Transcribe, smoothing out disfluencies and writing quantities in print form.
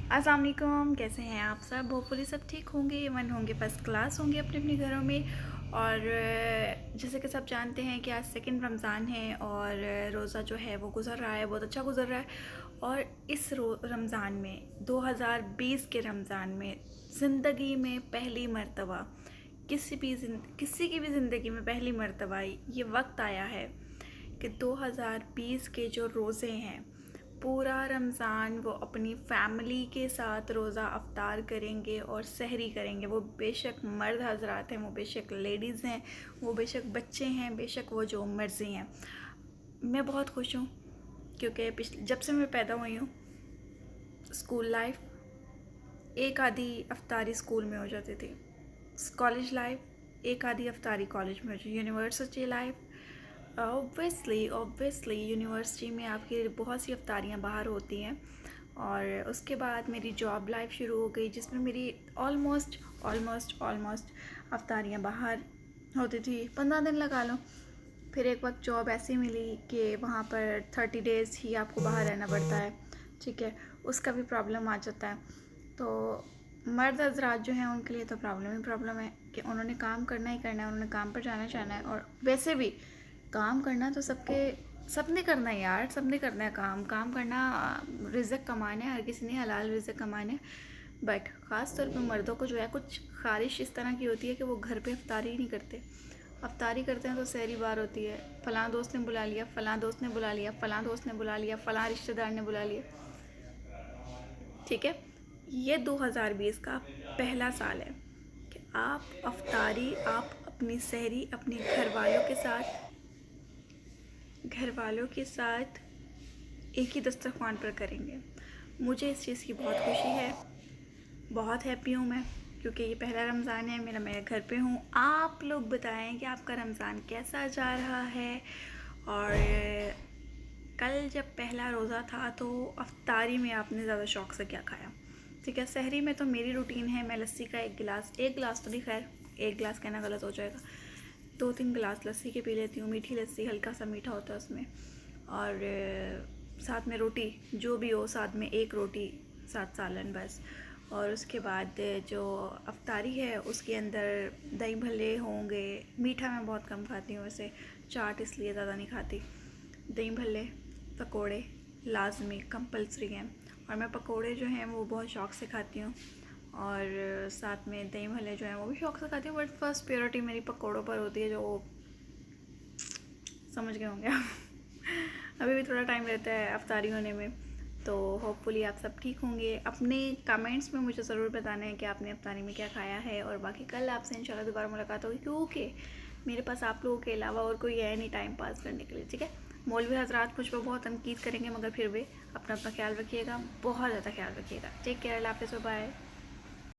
अस्सलाम वालेकुम, कैसे हैं आप सब? होपफुली सब ठीक होंगे, इवन होंगे फर्स्ट क्लास होंगे अपने अपने घरों में। और जैसे कि सब जानते हैं कि आज सेकंड रमज़ान है और रोज़ा जो है वो गुज़र रहा है, बहुत अच्छा गुज़र रहा है। और इस रमज़ान में 2020 के रमज़ान में ज़िंदगी में पहली मर्तबा किसी की भी ज़िंदगी में पहली मर्तबा ये वक्त आया है कि 2020 के जो रोज़े हैं, पूरा रमज़ान वो अपनी फैमिली के साथ रोज़ा अफ्तार करेंगे और सहरी करेंगे। वो बेशक मर्द हजरात हैं, वो बेशक लेडीज़ हैं, वो बेशक बच्चे हैं, बेशक वो जो मर्ज़ी हैं। मैं बहुत खुश हूँ क्योंकि जब से मैं पैदा हुई हूँ, स्कूल लाइफ एक आधी अफ्तारी स्कूल में हो जाती थी, कॉलेज लाइफ एक आधी अफ्तारी कॉलेज में हो जाती, यूनिवर्सिटी लाइफ ऑब्वियसली यूनिवर्सिटी में आपकी बहुत सी अफ्तारियाँ बाहर होती हैं। और उसके बाद मेरी जॉब लाइफ शुरू हो गई जिसमें मेरी ऑलमोस्ट अफ्तारियाँ बाहर होती थी, 15 दिन लगा लो। फिर एक वक्त जॉब ऐसी मिली कि वहाँ पर 30 डेज़ ही आपको बाहर रहना पड़ता है, ठीक है, उसका भी प्रॉब्लम आ जाता है। तो मर्द हजरात जो हैं उनके लिए तो प्रॉब्लम ही प्रॉब्लम है कि उन्होंने काम करना ही करना है, उन्होंने काम पर जाना है। और वैसे भी काम करना तो सबने करना है यार, सबने करना है काम काम करना, रिज़्क कमाना है, हर किसी ने हलाल रिज़्क कमाना है। बट ख़ास तौर पर मर्दों को जो है कुछ ख़्वाहिश इस तरह की होती है कि वो घर पे अफ्तारी ही नहीं करते। अफ्तारी करते हैं तो सहरी बार होती है, फ़लाँ दोस्त ने बुला लिया, फ़लाँ दोस्त ने बुला लिया, फ़लाँ दोस्त ने बुला लिया, फ़लाँ रिश्तेदार ने बुला लिया, ठीक है। ये 2020 का पहला साल है कि आप अपनी सहरी अपने घर वालों के साथ एक ही दस्तरखान पर करेंगे। मुझे इस चीज़ की बहुत खुशी है, बहुत हैप्पी हूँ मैं, क्योंकि ये पहला रमज़ान है मेरा, मैं घर पे हूँ। आप लोग बताएं कि आपका रमज़ान कैसा जा रहा है। और कल जब पहला रोज़ा था तो अफ्तारी में आपने ज़्यादा शौक़ से क्या खाया? ठीक है, सहरी में तो मेरी रूटीन है, मैं लस्सी का एक गिलास तो नहीं, खैर एक गिलास कहना गलत हो जाएगा, 2-3 गिलास लस्सी के पी लेती हूँ। मीठी लस्सी, हल्का सा मीठा होता है उसमें, और साथ में रोटी जो भी हो, साथ में एक रोटी, साथ सालन बस। और उसके बाद जो अफ्तारी है उसके अंदर दही भल्ले होंगे। मीठा मैं बहुत कम खाती हूँ वैसे, चाट इसलिए ज़्यादा नहीं खाती। दही भल्ले, पकोड़े लाजमी कंपलसरी हैं, और मैं पकोड़े जो हैं वो बहुत शौक़ से खाती हूँ, और साथ में दही भल्ले जो हैं वो भी शौक़ से खाती हूँ। बट फर्स्ट प्रायोरिटी मेरी पकोड़ों पर होती है, जो समझ गए होंगे आप। अभी भी थोड़ा टाइम रहता है अफ्तारी होने में, तो होपफुली आप सब ठीक होंगे। अपने कमेंट्स में मुझे ज़रूर बताना है कि आपने अफ्तारी में क्या खाया है। और बाकी कल आपसे इंशाल्लाह दोबारा मुलाकात होगी, क्योंकि मेरे पास आप लोगों के अलावा और कोई है नहीं टाइम पास करने के लिए, ठीक है। मौलवी हजरात मुझ पर बहुत तनकीद करेंगे, मगर फिर भी अपना ख्याल रखिएगा, बहुत ज़्यादा ख्याल रखिएगा। टेक केयर, अल्लाह हाफ़िज़, बाय।